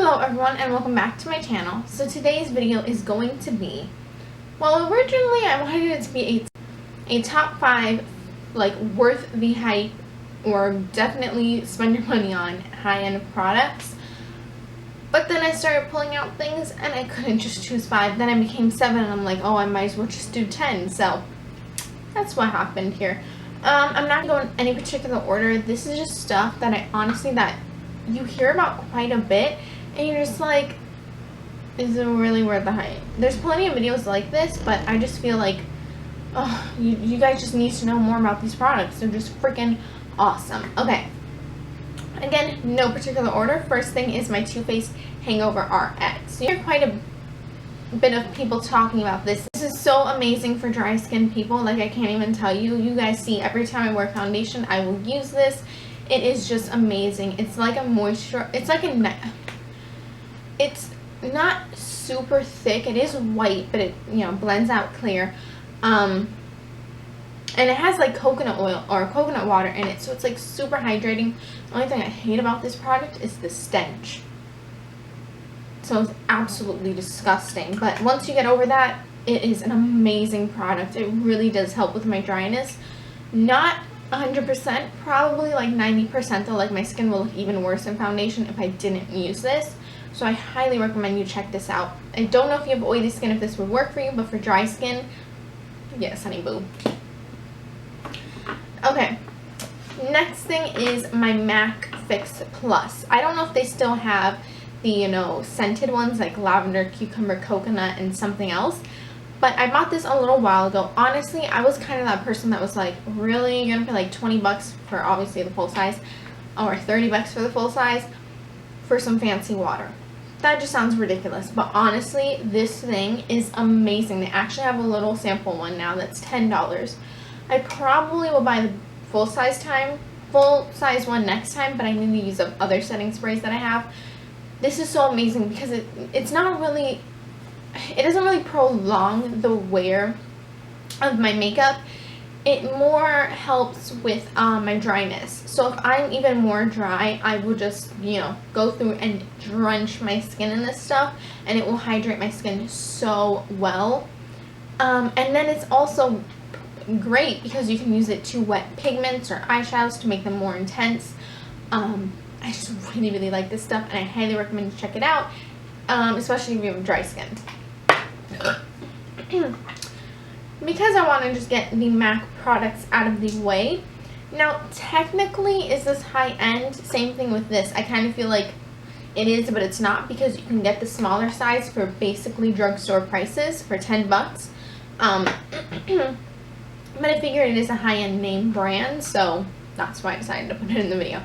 Hello everyone and welcome back to my channel. So today's video is going to be, well, originally I wanted it to be a top 5 like worth the hype or definitely spend your money on high-end products. But then I started pulling out things and I couldn't just choose 5. Then I became 7 and I'm like, oh, I might as well just do 10. So that's what happened here. I'm not going in any particular order. This is just stuff that I honestly you hear about quite a bit and you're just like, is it really worth the hype? There's plenty of videos like this, but I just feel like, oh, you guys just need to know more about these products. They're just freaking awesome. Okay, again, no particular order. First thing is my Faced Hangover Rx. So you hear quite a bit of people talking about this. This is so amazing for dry skin people. Like, I can't even tell you. You guys see every time I wear foundation, I will use this. It is just amazing. It's like a moisture. It's like it's not super thick. It is white, but it, you know, blends out clear. And it has like coconut oil or coconut water in it, so it's like super hydrating. The only thing I hate about this product is the stench. So it's absolutely disgusting. But once you get over that, it is an amazing product. It really does help with my dryness. Not 100%, probably like 90% though. Like, my skin will look even worse in foundation if I didn't use this. So I highly recommend you check this out. I don't know if you have oily skin if this would work for you, but for dry skin, yes, honey boo. Okay, next thing is my MAC Fix Plus. I don't know if they still have the, you know, scented ones like lavender, cucumber, coconut, and something else. But I bought this a little while ago. Honestly, I was kind of that person that was like, really? You're gonna pay like 20 bucks for obviously the full size, or 30 bucks for the full size for some fancy water? That just sounds ridiculous. But honestly, this thing is amazing. They actually have a little sample one now that's $10. I probably will buy the full size one next time, but I need to use up other setting sprays that I have. This is so amazing because it's not really, it doesn't really prolong the wear of my makeup. It more helps with my dryness. So if I'm even more dry, I will just, you know, go through and drench my skin in this stuff, and it will hydrate my skin so well. And then it's also great because you can use it to wet pigments or eyeshadows to make them more intense. I just really like this stuff, and I highly recommend you check it out, especially if you have dry skin. Because I want to just get the MAC products out of the way. Now, technically, is this high-end? Same thing with this. I kind of feel like it is, but it's not, because you can get the smaller size for basically drugstore prices for 10 bucks. But I figured it is a high-end name brand, so that's why I decided to put it in the video.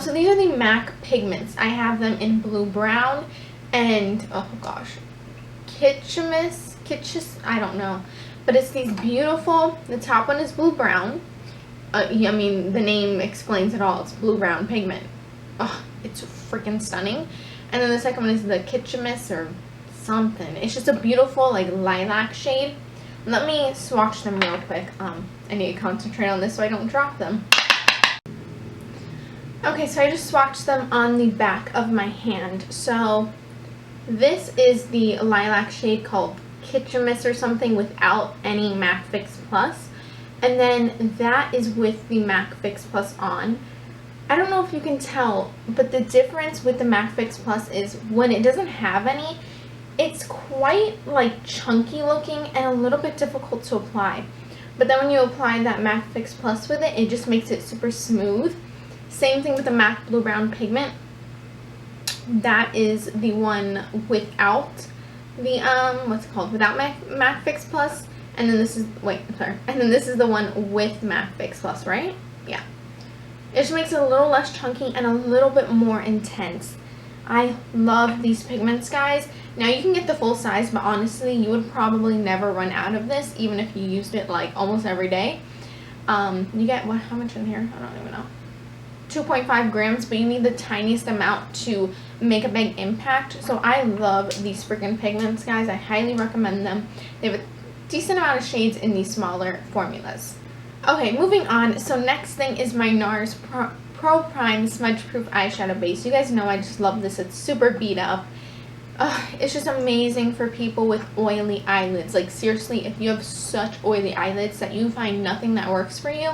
So these are the MAC pigments. I have them in blue brown and, oh gosh, kitchumas, I don't know. But it's these beautiful, the top one is blue brown. I mean, the name explains it all. It's blue brown pigment. Oh, it's freaking stunning. And then the second one is the kitchumas or something. It's just a beautiful like lilac shade. Let me swatch them real quick. I need to concentrate on this so I don't drop them. Okay, so I just swatched them on the back of my hand. So this is the lilac shade called kitchumas or something without any MAC Fix Plus. And then that is with the MAC Fix Plus on. I don't know if you can tell, but the difference with the MAC Fix Plus is when it doesn't have any, it's quite like chunky looking and a little bit difficult to apply. But then when you apply that MAC Fix Plus with it, it just makes it super smooth. Same thing with the MAC Blue Brown pigment. That is the one without the what's it called, without MAC Fix Plus. And then this is, wait, I'm sorry, and then this is the one with MAC Fix Plus, right? Yeah, it just makes it a little less chunky and a little bit more intense. I love these pigments, guys. Now you can get the full size, but honestly you would probably never run out of this even if you used it like almost every day. You get, what, how much in here? I don't even know. 2.5 grams, but you need the tiniest amount to make a big impact. So I love these freaking pigments, guys. I highly recommend them. They have a decent amount of shades in these smaller formulas. Okay, moving on. So next thing is my Nars Pro Prime Smudge Proof Eyeshadow Base. You guys know I just love this. It's super beat up. It's just amazing for people with oily eyelids. Like, seriously, if you have such oily eyelids that you find nothing that works for you,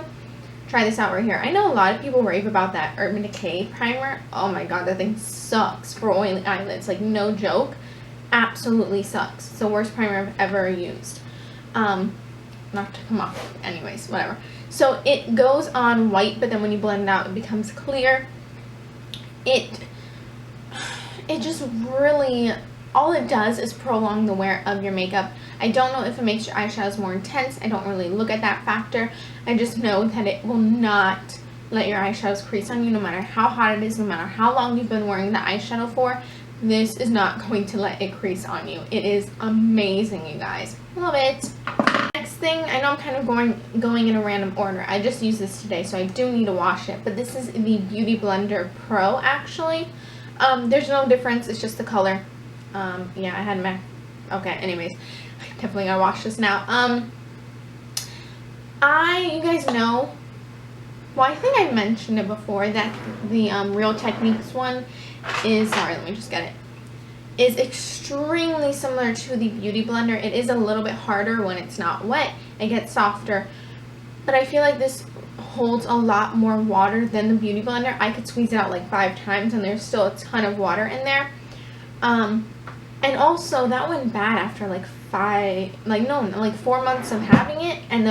try this out right here. I know a lot of people rave about that Urban Decay primer. Oh my god, that thing sucks for oily eyelids. Like, no joke. Absolutely sucks. It's the worst primer I've ever used. Not to come off. Anyways, whatever. So it goes on white, but then when you blend it out, it becomes clear. It just really, all it does is prolong the wear of your makeup. I don't know if it makes your eyeshadows more intense. I don't really look at that factor. I just know that it will not let your eyeshadows crease on you no matter how hot it is, no matter how long you've been wearing the eyeshadow for. This is not going to let it crease on you. It is amazing, you guys. Love it. Next thing, I know I'm kind of going in a random order. I just used this today, so I do need to wash it. But this is the Beautyblender Pro, actually. There's no difference. It's just the color. Yeah, I had MAC. Okay, anyways. I definitely gotta wash this now. You guys know, well, I think I mentioned it before, that the Real Techniques one is, sorry, let me just get it, is extremely similar to the Beautyblender. It is a little bit harder when it's not wet. It gets softer. But I feel like this holds a lot more water than the Beautyblender. I could squeeze it out like 5 times and there's still a ton of water in there. And also that went bad after like 4 months of having it, and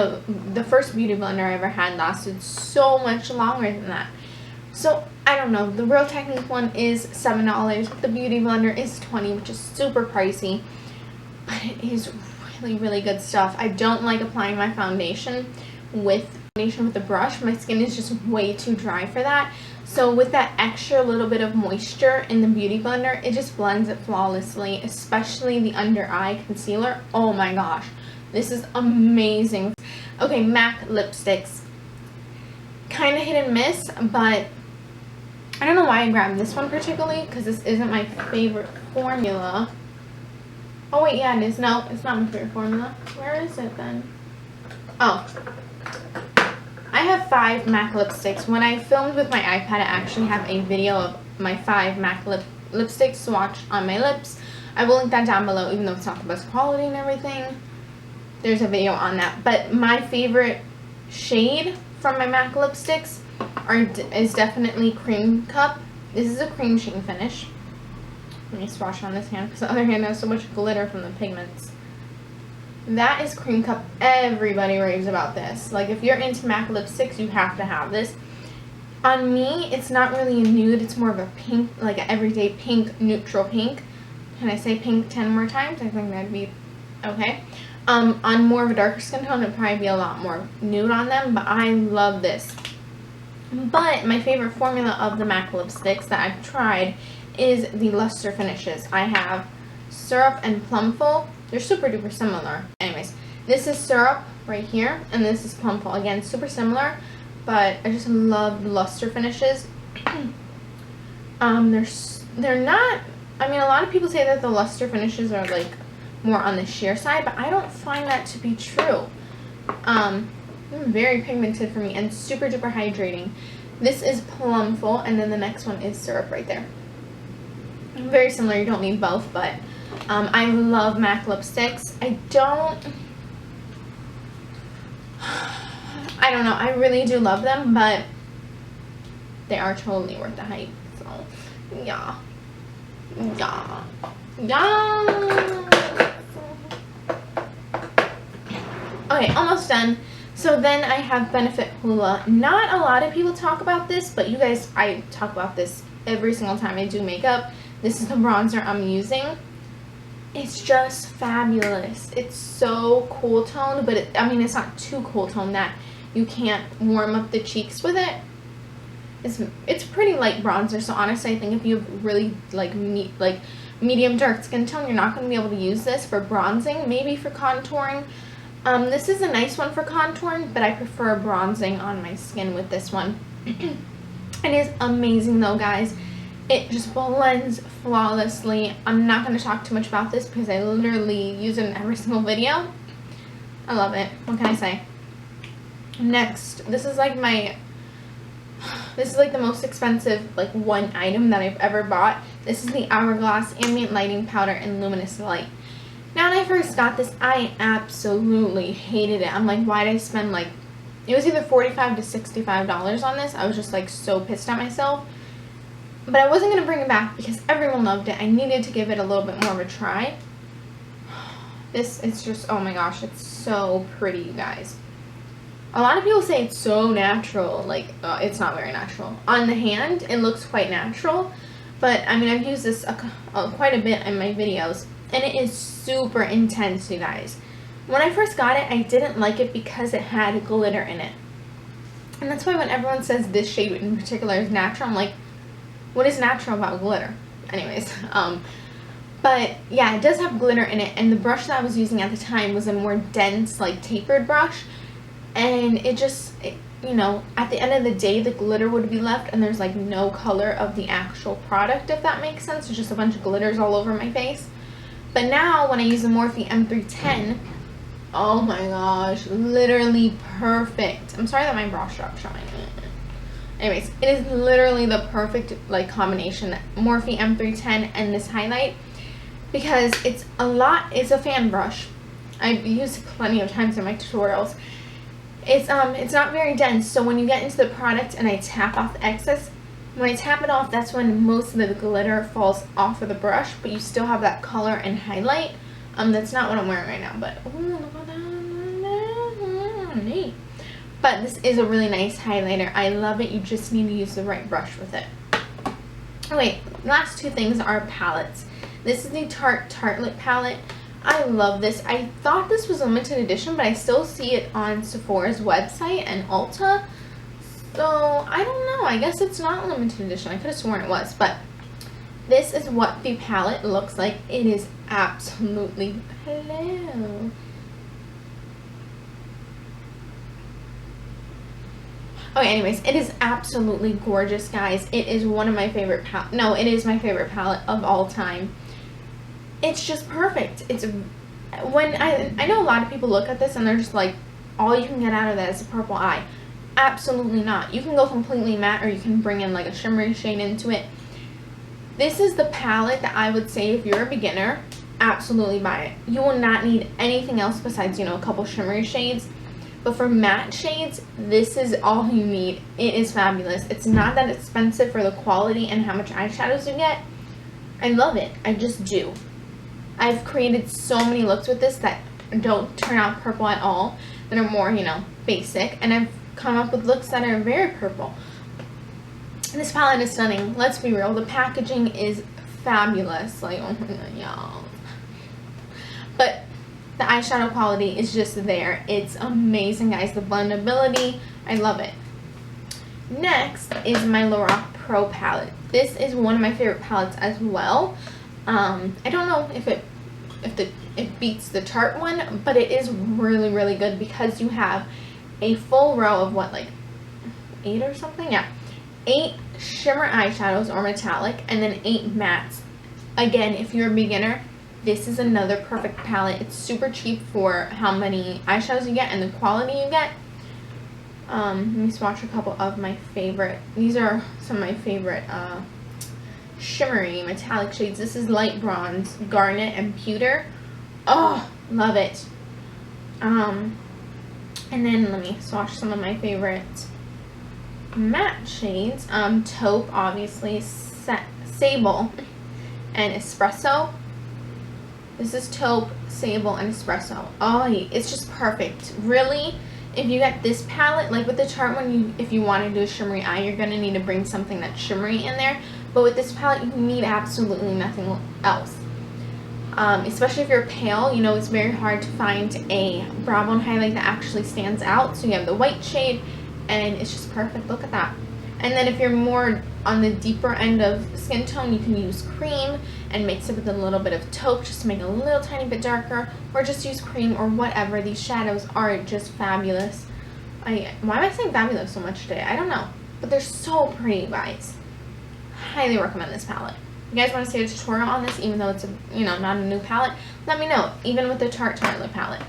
the first Beautyblender I ever had lasted so much longer than that. So I don't know, the Real Technique one is $7, the Beautyblender is $20, which is super pricey, but it is really, really good stuff. I don't like applying my foundation with the brush. My skin is just way too dry for that. So with that extra little bit of moisture in the Beautyblender, it just blends it flawlessly, especially the under eye concealer. Oh my gosh, this is amazing. Okay, MAC lipsticks. Kind of hit and miss, but I don't know why I grabbed this one particularly, because this isn't my favorite formula. Oh wait, yeah, it is. No, it's not my favorite formula. Where is it then? Oh. I have 5 MAC lipsticks. When I filmed with my iPad, I actually have a video of my 5 MAC lipsticks swatched on my lips. I will link that down below, even though it's not the best quality and everything. There's a video on that. But my favorite shade from my MAC lipsticks is definitely Cream Cup. This is a cream sheen finish. Let me swatch on this hand because the other hand has so much glitter from the pigments. That is Cream Cup. Everybody raves about this. Like, if you're into MAC lipsticks, you have to have this. On me, it's not really a nude. It's more of a pink, like an everyday pink, neutral pink. Can I say pink 10 more times? I think that'd be okay. On more of a darker skin tone, it'd probably be a lot more nude on them, but I love this. But my favorite formula of the MAC lipsticks that I've tried is the luster finishes. I have Syrup and Plumful. They're super duper similar. Anyways, this is Syrup right here, and this is Plumful. Again, super similar, but I just love luster finishes. They're not, I mean, a lot of people say that the luster finishes are like more on the sheer side, but I don't find that to be true. Very pigmented for me and super duper hydrating. This is Plumful, and then the next one is Syrup right there. Very similar, you don't need both, but I love MAC lipsticks. I don't know, I really do love them, but they are totally worth the hype. So yeah. Okay, almost done. So then I have Benefit Hoola. Not a lot of people talk about this, but you guys, I talk about this every single time I do makeup. This is the bronzer I'm using. It's just fabulous. It's so cool toned, but I mean, it's not too cool toned that you can't warm up the cheeks with it. It's pretty light bronzer, so honestly, I think if you have really medium dark skin tone, you're not going to be able to use this for bronzing. Maybe for contouring. This is a nice one for contouring, but I prefer bronzing on my skin with this one. It is amazing though, guys. It just blends flawlessly. I'm not going to talk too much about this because I literally use it in every single video. I love it. What can I say? Next, this is like my This is like the most expensive like one item that I've ever bought. This is the Hourglass Ambient Lighting Powder in Luminous Light. Now when I first got this, I absolutely hated it. I'm like, why did I spend like, it was either $45 to $65 on this. I was just like so pissed at myself. But I wasn't going to bring it back because everyone loved it. I needed to give it a little bit more of a try. This is just, oh my gosh, it's so pretty, you guys. A lot of people say it's so natural. Like, it's not very natural. On the hand, it looks quite natural. But, I mean, I've used this quite a bit in my videos. And it is super intense, you guys. When I first got it, I didn't like it because it had glitter in it. And that's why when everyone says this shade in particular is natural, I'm like, what is natural about glitter? Anyways, but yeah, it does have glitter in it. And the brush that I was using at the time was a more dense, like tapered brush. And it just, you know, at the end of the day, the glitter would be left and there's like no color of the actual product, if that makes sense. It's just a bunch of glitters all over my face. But now when I use the Morphe M310, oh my gosh, literally perfect. I'm sorry that my bra strap's showing. Anyways, it is literally the perfect like combination, Morphe M310 and this highlight, because it's a fan brush. I've used it plenty of times in my tutorials. It's not very dense, so when you get into the product and I tap off the excess, when I tap it off, that's when most of the glitter falls off of the brush, but you still have that color and highlight. That's not what I'm wearing right now, but ooh, look at that. Neat. But this is a really nice highlighter. I love it. You just need to use the right brush with it. Oh wait, last two things are palettes. This is the Tarte Tartelette palette. I love this. I thought this was a limited edition, but I still see it on Sephora's website and Ulta. So, I don't know. I guess it's not a limited edition. I could have sworn it was, but this is what the palette looks like. It is absolutely, hello. Okay, anyways, it is absolutely gorgeous, guys. It is one of my favorite it is my favorite palette of all time. It's just perfect. It's when I know a lot of people look at this and they're just like, all you can get out of that is a purple eye. Absolutely not. You can go completely matte or you can bring in like a shimmery shade into it. This is the palette that I would say if you're a beginner, absolutely buy it. You will not need anything else besides, you know, a couple shimmery shades. But for matte shades, this is all you need. It is fabulous. It's not that expensive for the quality and how much eyeshadows you get. I love it. I just do. I've created so many looks with this that don't turn out purple at all, that are more, you know, basic. And I've come up with looks that are very purple. This palette is stunning. Let's be real. The packaging is fabulous. Like, oh my god, y'all. But the eyeshadow quality is just there. It's amazing, guys. The blendability, I love it. Next is my Lorac Pro palette. This is one of my favorite palettes as well. I don't know if it beats the Tarte one, but it is really, really good because you have a full row of what, like 8 or something? Yeah. 8 shimmer eyeshadows or metallic, and then 8 mattes. Again, if you're a beginner, this is another perfect palette. It's super cheap for how many eyeshadows you get and the quality you get. Let me swatch a couple of my favorite. These are some of my favorite shimmery metallic shades. This is light bronze, garnet, and pewter. Oh, love it. And then let me swatch some of my favorite matte shades. Taupe, obviously, Sable, and Espresso. This is Taupe, Sable, and Espresso. Oh, it's just perfect. Really, if you get this palette, like with the Tarte one, if you want to do a shimmery eye, you're going to need to bring something that's shimmery in there. But with this palette, you need absolutely nothing else. Especially if you're pale, you know, it's very hard to find a brow bone highlight that actually stands out. So you have the white shade, and it's just perfect. Look at that. And then if you're more on the deeper end of skin tone, you can use cream and mix it with a little bit of taupe just to make it a little tiny bit darker, or just use cream or whatever. These shadows are just fabulous. Why am I saying fabulous so much today? I don't know. But they're so pretty, guys. Highly recommend this palette. If you guys want to see a tutorial on this, even though it's not a new palette, let me know, even with the Tarte Tartelette palette.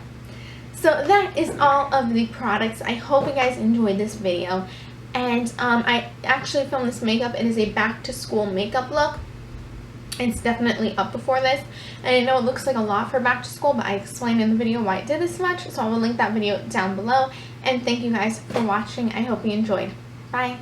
So that is all of the products. I hope you guys enjoyed this video. And I actually filmed this makeup. It is a back to school makeup look. It's definitely up before this, and I know it looks like a lot for back to school, but I explained in the video why I did this much, so I will link that video down below. And thank you guys for watching. I hope you enjoyed. Bye.